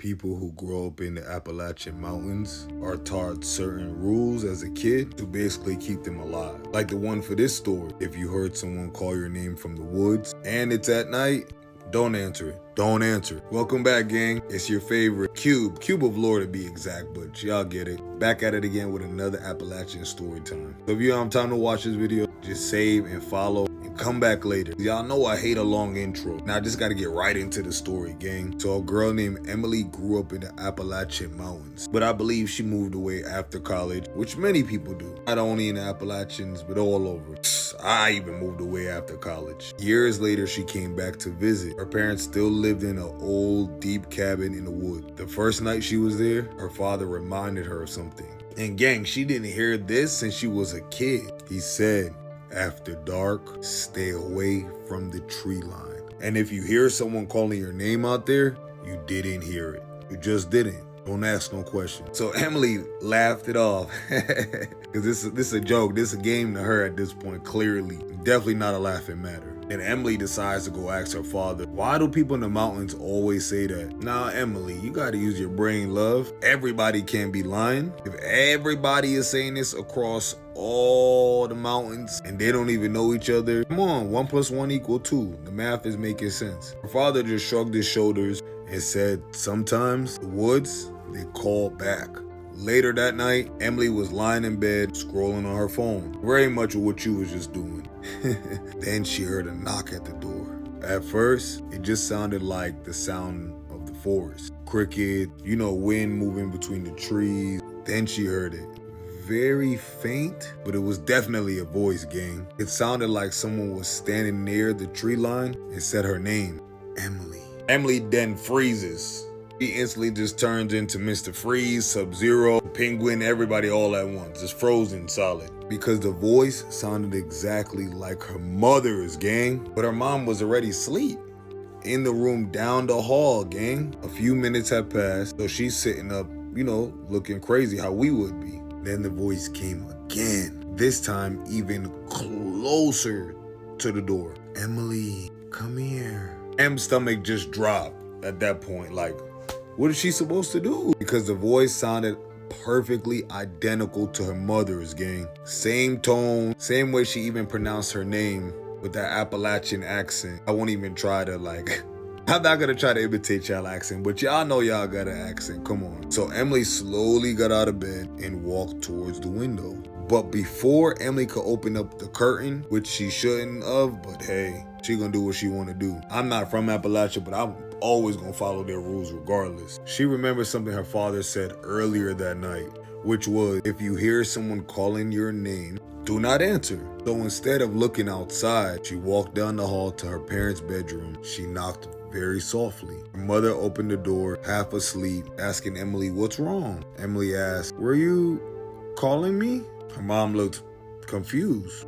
People who grow up in the Appalachian Mountains are taught certain rules as a kid to basically keep them alive. Like the one for this story. If you heard someone call your name from the woods and it's at night, don't answer it. Don't answer. Welcome back, gang. It's your favorite Cube of Lore to be exact, but y'all get it. Back at it again with another Appalachian story time. So if you don't have time to watch this video, just save and follow and come back later. Y'all know I hate a long intro. Now I just gotta get right into the story, gang. So a girl named Emily grew up in the Appalachian Mountains, but I believe she moved away after college, which many people do. Not only in the Appalachians, but all over. I even moved away after college. Years later, she came back to visit. Her parents still lived in an old, deep cabin in the woods. The first night she was there, her father reminded her of something. And gang, she didn't hear this since she was a kid. He said, after dark, stay away from the tree line. And if you hear someone calling your name out there, you didn't hear it. You just didn't. Don't ask no questions. So Emily laughed it off. Because this is a joke. This is a game to her at this point, clearly. Definitely not a laughing matter. And Emily decides to go ask her father, why do people in the mountains always say that? Nah, Emily, you gotta use your brain, love. Everybody can't be lying. If everybody is saying this across all the mountains and they don't even know each other, come on, 1 + 1 = 2. The math is making sense. Her father just shrugged his shoulders and said, sometimes the woods, they call back. Later that night, Emily was lying in bed, scrolling on her phone. Very much what you was just doing. Then she heard a knock at the door. At first, it just sounded like the sound of the forest. Cricket, wind moving between the trees. Then she heard it. Very faint, but it was definitely a voice, gang. It sounded like someone was standing near the tree line and said her name, Emily. Emily then freezes. He instantly just turns into Mr. Freeze, Sub-Zero, Penguin, everybody all at once. Just frozen solid. Because the voice sounded exactly like her mother's, gang. But her mom was already asleep in the room down the hall, gang. A few minutes had passed, so she's sitting up, looking crazy how we would be. Then the voice came again. This time even closer to the door. Emily, come here. M's stomach just dropped at that point. Like, what is she supposed to do? Because the voice sounded perfectly identical to her mother's, gang. Same tone, same way she even pronounced her name with that Appalachian accent. I won't even try to I'm not gonna try to imitate y'all accent, but y'all know y'all got an accent, come on. So Emily slowly got out of bed and walked towards the window. But before Emily could open up the curtain, which she shouldn't have, but hey, she gonna do what she wanna do. I'm not from Appalachia, but I'm always gonna follow their rules regardless. She remembers something her father said earlier that night, which was, if you hear someone calling your name, do not answer. So instead of looking outside, she walked down the hall to her parents' bedroom. She knocked very softly. Her mother opened the door, half asleep, asking Emily, what's wrong? Emily asked, were you calling me? Her mom looked confused.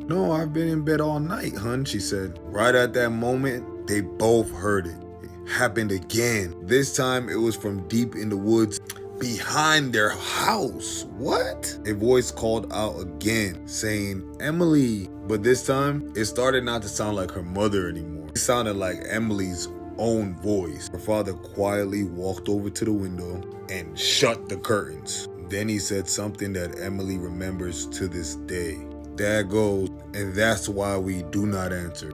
No, I've been in bed all night, hun, she said. Right at that moment, they both heard it. It happened again. This time, it was from deep in the woods behind their house. What? A voice called out again, saying, Emily. But this time, it started not to sound like her mother anymore. It sounded like Emily's own voice. Her father quietly walked over to the window and shut the curtains. Then he said something that Emily remembers to this day. There goes, and that's why we do not answer.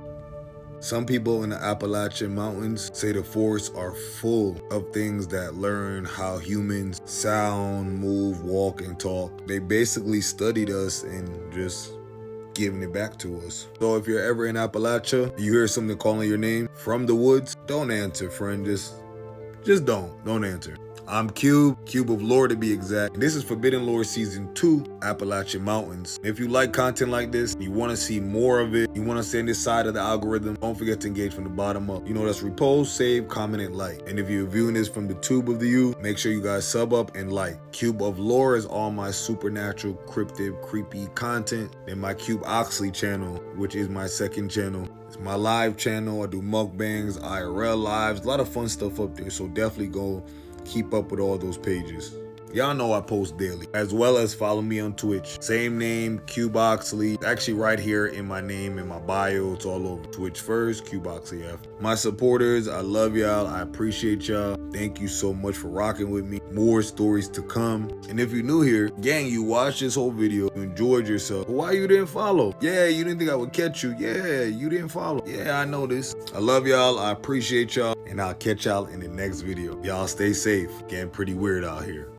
Some people in the Appalachian Mountains say the forests are full of things that learn how humans sound, move, walk, and talk. They basically studied us and just giving it back to us. So if you're ever in Appalachia, you hear something calling your name from the woods, don't answer, friend. Just don't answer. I'm Cube of Lore to be exact. This is Forbidden Lore Season 2, Appalachian Mountains. If you like content like this, you want to see more of it, you want to stay on this side of the algorithm, don't forget to engage from the bottom up. That's repost, save, comment, and like. And if you're viewing this from the tube of the U, make sure you guys sub up and like. Cube of Lore is all my supernatural, cryptid, creepy content. And my Cube Oxley channel, which is my second channel. It's my live channel. I do mukbangs, IRL lives, a lot of fun stuff up there. So definitely go keep up with all those pages. Y'all know I post daily, as well as follow me on Twitch. Same name, Cube Oxley. Actually right here in my name, in my bio, it's all over. Twitch first, Cube Oxley F. My supporters, I love y'all. I appreciate y'all. Thank you so much for rocking with me. More stories to come. And if you're new here, gang, you watched this whole video, you enjoyed yourself. But why you didn't follow? Yeah, you didn't think I would catch you. Yeah, you didn't follow. Yeah, I know this. I love y'all. I appreciate y'all. And I'll catch y'all in the next video. Y'all stay safe. Getting pretty weird out here.